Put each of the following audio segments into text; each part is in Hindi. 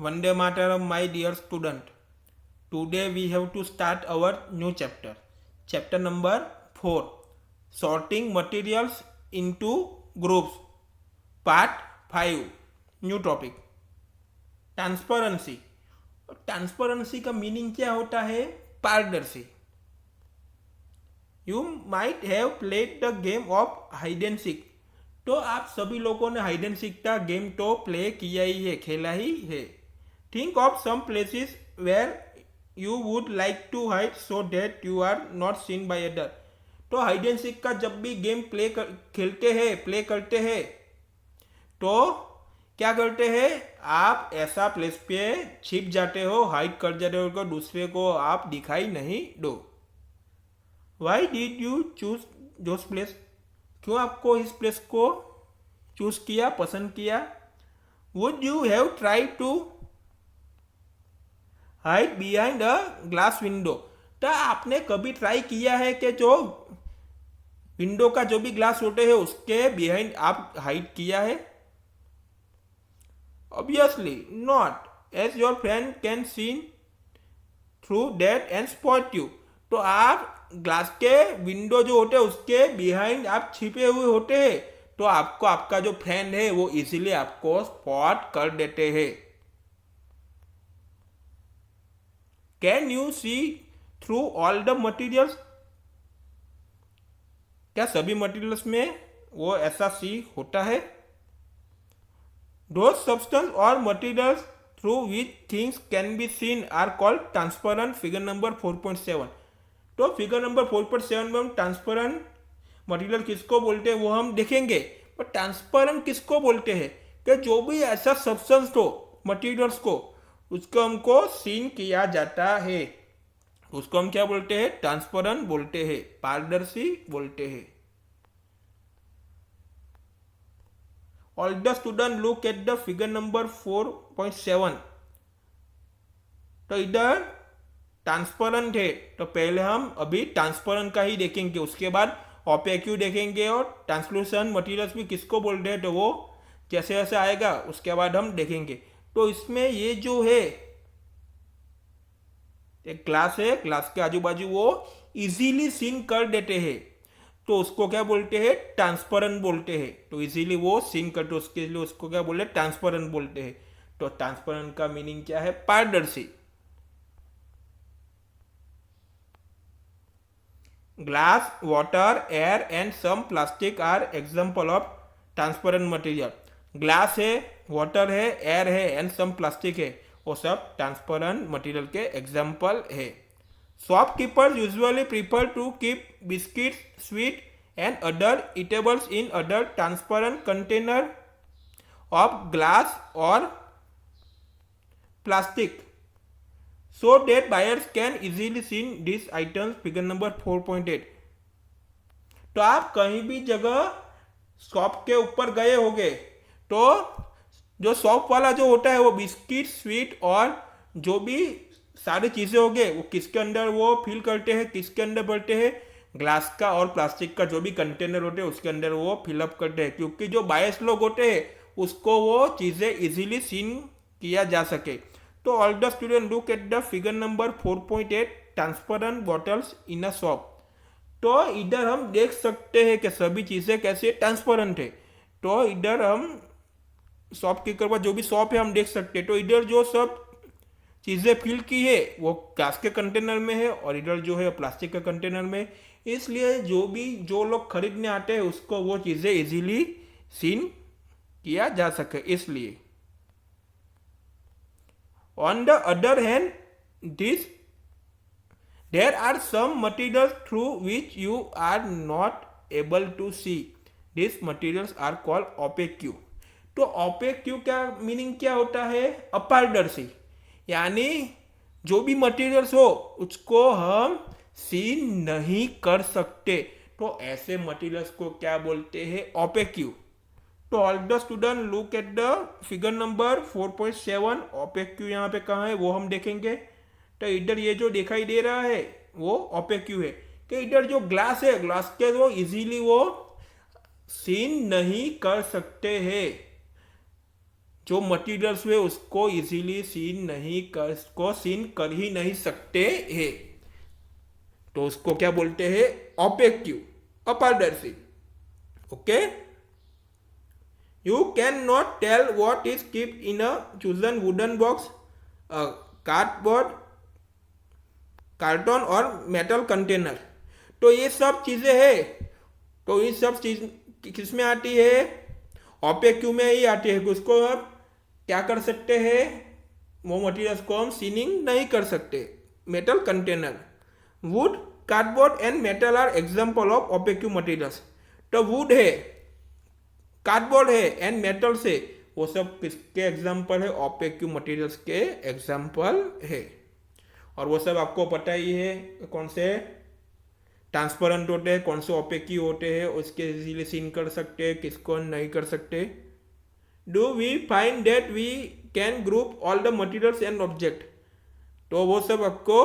Vande Mataram, my dear student. Today we have to start our new chapter. Chapter number 4. Sorting materials into groups. Part 5. New topic. Transparency. Transparency का मीनिंग क्या होता है? पारदर्शी. You might have played the game of hide and seek. तो आप सभी लोगों ने हाइड एंड सीक का गेम तो प्ले किया ही है, खेला ही है. Think of some places where you would like to hide so that you are not seen by other. तो हाइड एंड सीक का जब भी गेम प्ले करते हैं तो क्या करते हैं? आप ऐसा प्लेस पे छिप जाते हो, हाइड कर जाते हो कि दूसरे को आप दिखाई नहीं दो. Why did you choose those place? क्यों आपको इस प्लेस को चूज किया, पसंद किया? Would you have try to hide behind a glass window. तो आपने कभी ट्राई किया है कि जो विंडो का जो भी ग्लास होते हैं उसके बिहाइंड आप हाइड किया है? Obviously not, as your friend can see through that and spot you. तो आप ग्लास के विंडो जो होते हैं उसके बिहाइंड आप छिपे हुए होते हैं, तो आपको आपका जो फ्रेंड है वो इजीली आपको स्पॉट कर देते हैं. Can you see through all the materials? क्या सभी मटीरियल्स में वो ऐसा सी होता है? Those substance or materials through which things can be seen are called transparent. Figure number 4.7. तो फिगर नंबर 4.7 में हम ट्रांसपेरेंट मटेरियल किसको बोलते हैं वो हम देखेंगे. पर ट्रांसपेरेंट किसको बोलते हैं? कि जो भी ऐसा सब्सटेंस हो मटेरियल्स को उसको हमको सीन किया जाता है, उसको हम क्या बोलते हैं? ट्रांसपेरेंट बोलते हैं, पारदर्शी बोलते हैं. All the student look at the figure number 4.7. तो इधर ट्रांसपेरेंट है, तो पहले हम अभी ट्रांसपेरेंट का ही देखेंगे, उसके बाद ओपेक्यू देखेंगे और ट्रांसलूसेंट मटेरियल्स भी किसको बोलते हैं तो वो जैसे जैसे आएगा उसके बाद हम देखेंगे. तो इसमें ये जो है एक ग्लास है, ग्लास के आजू बाजू वो इजीली सीन कर देते हैं, तो उसको क्या बोलते हैं? ट्रांसपेरेंट बोलते हैं. तो इजीली वो सीन करते, उसके लिए उसको क्या बोलते हैं? ट्रांसपेरेंट बोलते हैं. तो ट्रांसपेरेंट का मीनिंग क्या है? पारदर्शी. Glass, water, air and some plastic are example of transparent material. Glass है, वाटर है, एयर है एंड सम प्लास्टिक है, वो सब ट्रांसपेरेंट मटेरियल के एग्जाम्पल है. Shopkeepers usually prefer to keep biscuits, sweet and other eatables in other transparent container of glass or plastic so that buyers can easily see these items. Figure number 4.8. तो आप कहीं भी जगह शॉप के ऊपर गए होंगे तो जो शॉप वाला जो होता है वो बिस्किट, स्वीट और जो भी सारी चीज़ें हो गए वो किसके अंदर वो फिल करते हैं, किसके अंदर भरते हैं? ग्लास का और प्लास्टिक का जो भी कंटेनर होते हैं उसके अंदर वो फिलअप करते हैं, क्योंकि जो बायस लोग होते हैं उसको वो चीज़ें इजीली सीन किया जा सके. तो all the student look at the figure number 4.8 transparent bottles in a shop. तो इधर हम देख सकते हैं कि सभी चीज़ें कैसे ट्रांसपेरेंट है. तो इधर हम शॉप के ऊपर जो भी शॉप है हम देख सकते हैं. तो इधर जो सब चीज़ें फिल की है वो ग्लास के कंटेनर में है और इधर जो है प्लास्टिक के कंटेनर में. इसलिए जो लोग खरीदने आते हैं उसको वो चीज़ें इजीली सीन किया जा सके, इसलिए. On the other hand this there are some materials through which you are not able to see. This materials are called opaque. तो ओपेक्यू का मीनिंग क्या होता है? अपारदर्शी. यानी जो भी मटेरियल्स हो उसको हम सीन नहीं कर सकते, तो ऐसे मटेरियल्स को क्या बोलते हैं? ओपेक्यू. तो all the student look at the figure number 4.7. ओपेक्यू यहाँ पे कहाँ है वो हम देखेंगे. तो इधर ये जो दिखाई दे रहा है वो ओपेक्यू है. कि इधर जो ग्लास है, ग्लास के वो इजीली वो सीन नहीं कर सकते हैं जो मटेरियल्स हुए उसको इजीली सीन कर ही नहीं सकते हैं, तो उसको क्या बोलते हैं? ऑपेक्यू, अपारदर्शी। Okay, you can not tell what is keeped in a chosen wooden box, cardboard, carton और मेटल कंटेनर। तो ये सब चीजें है, तो ये सब चीज किस में आती है? ऑपेक्यू में ही आती है। उसको आप क्या कर सकते हैं? वो मटेरियल्स को हम सीनिंग नहीं कर सकते। Metal container, wood, cardboard and metal are example of opaque materials. तो वुड है, कार्डबोर्ड है एंड मेटल से, वो सब किसके एग्जाम्पल है? ऑपेक्यू मटेरियल्स के एग्जाम्पल है। और वो सब आपको पता ही है कौन से ट्रांसपेरेंट होते हैं, कौन से ओपेक्यू होते हैं, उसके इजीली सीन कर सकते हैं, किसको नहीं कर सकते। Do we find that we can group all the materials and object. तो वो सब आपको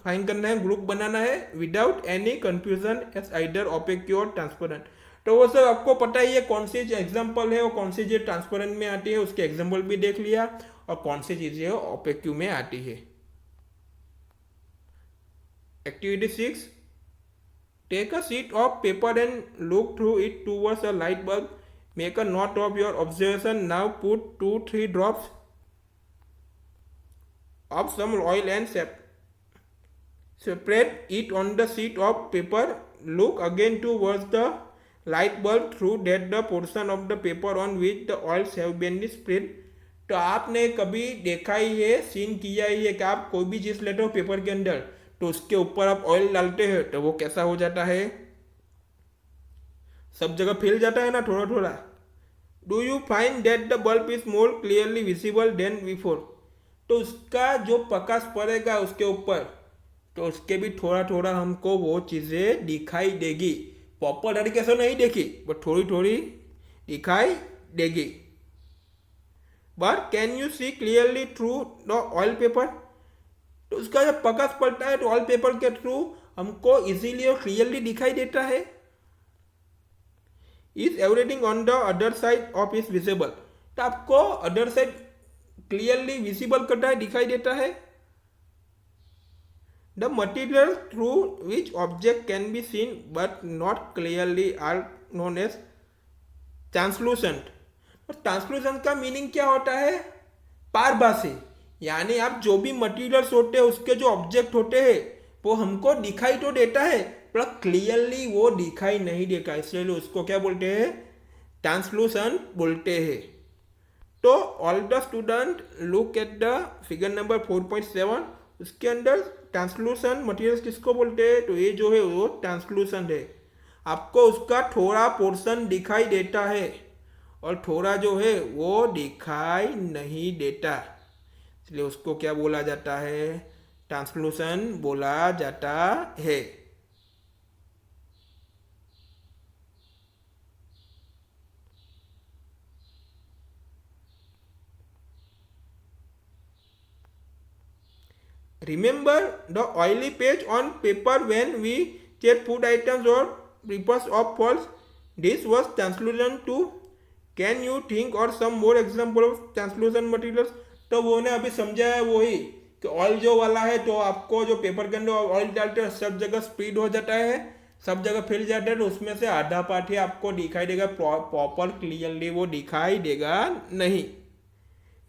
फाइंड करना है, ग्रुप बनाना है without any confusion as either opaque और ट्रांसपेरेंट। तो वो सब आपको पता ही है कौन सी एग्जाम्पल है और कौन सी चीज ट्रांसपेरेंट में आती है, उसके एग्जाम्पल भी देख लिया, और कौन सी चीजें ओपेक्यू में आती है। Activity 6, take a sheet of paper and look through it towards a light bulb. Make a note of your observation. Now put 2-3 drops of some oil and spread it on the sheet of paper. Look again towards the light bulb through that the portion of the paper on which the oils have been spread. तो आपने कभी देखा ही है, सीन किया ही है कि आप कोई भी चीज लेते हो पेपर के अंदर, तो उसके ऊपर आप ऑयल डालते हैं तो वो कैसा हो जाता है? सब जगह फैल जाता है ना, थोड़ा थोड़ा। Do you find that the bulb is more clearly visible than before. तो उसका जो प्रकाश पड़ेगा उसके ऊपर, तो उसके भी थोड़ा थोड़ा हमको वो चीजें दिखाई देगी। प्रॉपर तरीके से नहीं देखी, बट थोड़ी थोड़ी दिखाई देगी। But can you see clearly through the oil paper. तो उसका जब प्रकाश पड़ता है तो ऑयल पेपर के थ्रू हमको इजीली और क्लियरली दिखाई देता है। Is everything on the other side of is visible. तो आपको अदर साइड क्लियरली विजिबल करता है, दिखाई देता है। The material through which object can be seen but not clearly are known as translucent. Translucent का मीनिंग क्या होता है? पारभासी। यानी आप जो भी मटेरियल्स होते हैं उसके जो ऑब्जेक्ट होते हैं वो हमको दिखाई तो देता है पर क्लियरली वो दिखाई नहीं देता, इसलिए उसको क्या बोलते हैं? ट्रांसलूसेंट बोलते हैं। तो all the student look at the figure number 4.7। उसके अंदर ट्रांसलूसेंट मटेरियल्स किसको बोलते हैं? तो ये जो है वो ट्रांसलूसेंट है। आपको उसका थोड़ा पोर्शन दिखाई देता है और थोड़ा जो है वो दिखाई नहीं देता, इसलिए उसको क्या बोला जाता है? ट्रांसलूसेंट बोला जाता है। Remember the oily patch on paper when we check food items or papers of false. This was translucent too. Can you think or some more example of translucent materials? तो वो ने अभी समझाया वही कि ऑयल जो वाला है, तो आपको जो पेपर के अंदर ऑयल डालते हैं सब जगह स्प्रेड हो जाता है, सब जगह फैल जाता है, तो उसमें से आधा पार्ट ही आपको दिखाई देगा, प्रॉपर क्लियरली वो दिखाई देगा नहीं।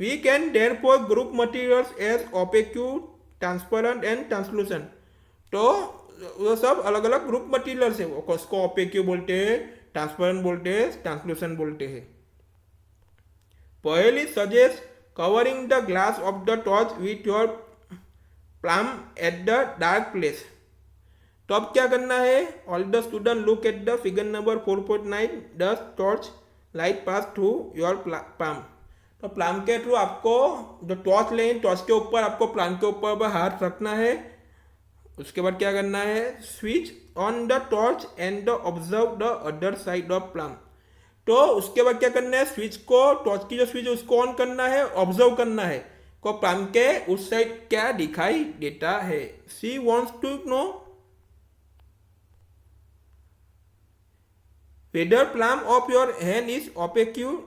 We can therefore group materials as opaque, transparent and translucent. तो वो सब अलग अलग ग्रुप मटेरियल्स है, उसको ओपेक्यू बोलते हैं, ट्रांसपेरेंट बोलते हैं, ट्रांसलूसेंट बोलते हैं। पहली suggest covering the glass of the torch with your plum at the dark place. तो अब क्या करना है? All the student look at the figure number 4.9। The torch light pass through your plum. तो प्लम के थ्रू आपको जो टॉर्च लें, टॉर्च के ऊपर आपको प्लम के ऊपर हाथ रखना है। उसके बाद क्या करना है? Switch on the torch and observe the other side of plum. तो उसके बाद क्या करना है? स्विच को, टॉर्च की जो स्विच है उसको ऑन करना है, ऑब्जर्व करना है को प्लम के उस साइड क्या दिखाई देता है। She wants to know whether palm of your hand is opaque.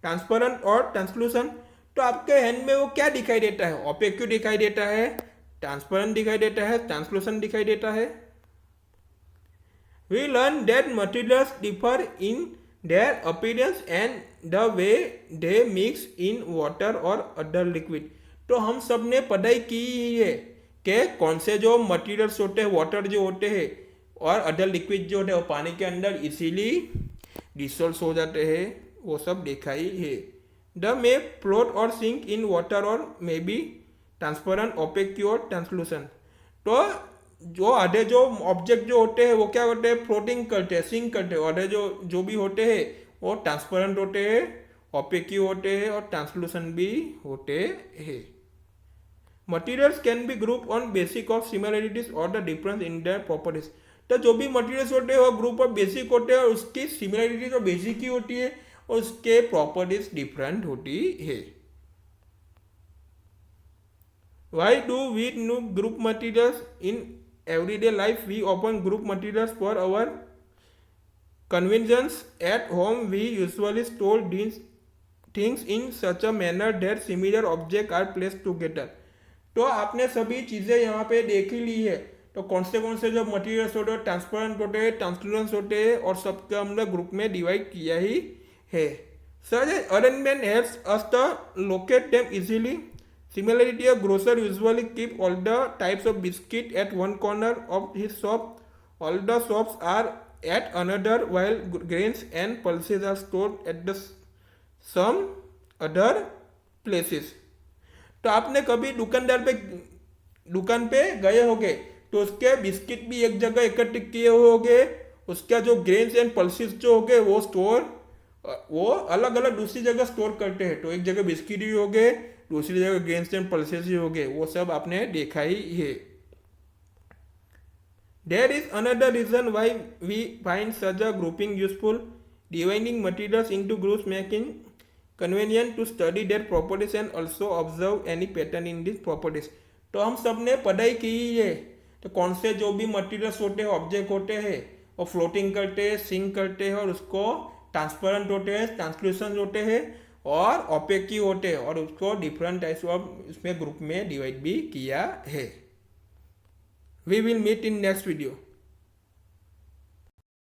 Transparent और ट्रांसलूसेंट। तो आपके हैंड में वो क्या दिखाई देता है? ओपेक दिखाई देता है, ट्रांसपेरेंट दिखाई देता है, ट्रांसलूसेंट दिखाई देता है। We learn that materials differ in their appearance and the way they mix in water or other liquid। तो हम सब ने पढ़ाई की है कि कौन से जो मटेरियल्स होते हैं, वाटर जो होते हैं और अदर लिक्विड जो होते हैं वो पानी के अंदर इजीली डिसोल्व हो जाते हैं, वो सब देखा ही है। द मे फ्लोट और सिंक इन वाटर और मे बी ट्रांसपेरेंट, ओपेक और ट्रांसलूसेंट। तो जो आधे जो ऑब्जेक्ट जो होते हैं वो क्या होते हैं? फ्लोटिंग करते हैं, सिंक करते हैं। आधे जो भी होते हैं वो ट्रांसपेरेंट होते हैं, ओपेक होते हैं और ट्रांसलूसेंट भी होते हैं। Materials can be group on basic of similarities और the difference in their properties. तो जो भी मटेरियल्स होते हैं वो ग्रुप ऑफ बेसिक होते हैं और उसकी सिमिलरिटीज और बेसिक ही होती है और उसके प्रॉपर्टीज डिफरेंट होती है। Why do we group materials in everyday life? We often group materials for our convenience. At home, we usually store these things in such a manner that similar objects are placed together। तो आपने सभी चीज़ें यहाँ पे देख ही ली है। तो कौन से जो मटेरियल्स होते हैं, ट्रांसपेरेंट होते हैं, ट्रांसलूसेंट होते हैं और सबके हमने ग्रुप में डिवाइड किया ही है। Such arrangement helps us to locate them easily। Similarly, a grocer usually keep all the types of biscuit at one corner of his shop. All the shops are at another, while grains and pulses are stored at some other places। तो आपने कभी दुकान पे गए होगे तो उसके बिस्किट भी एक जगह इकट्ठे किए होंगे, उसका जो ग्रेन्स एंड पल्सेस जो होंगे वो अलग अलग दूसरी जगह स्टोर करते हैं। तो एक जगह बिस्किट ही हो गए, दूसरी जगह ग्रेन्स एंड पल्सेस ही हो गए, वो सब आपने देखा ही है। There is another reason why we find such a grouping useful। Dividing materials into groups making convenient to study their properties and also observe any pattern in these properties। तो हम सब ने पढ़ाई की ही है। तो कौन से जो भी मटेरियल्स होते हैं, ऑब्जेक्ट होते हैं, वो फ्लोटिंग करते हैं, सिंक करते हैं और उसको ट्रांसपेरेंट होते हैं, ट्रांसलूसेंट होते हैं और ओपेक होते हैं और उसको डिफरेंट टाइप्स ऑफ इसमें ग्रुप में डिवाइड भी किया है। We will meet in next video.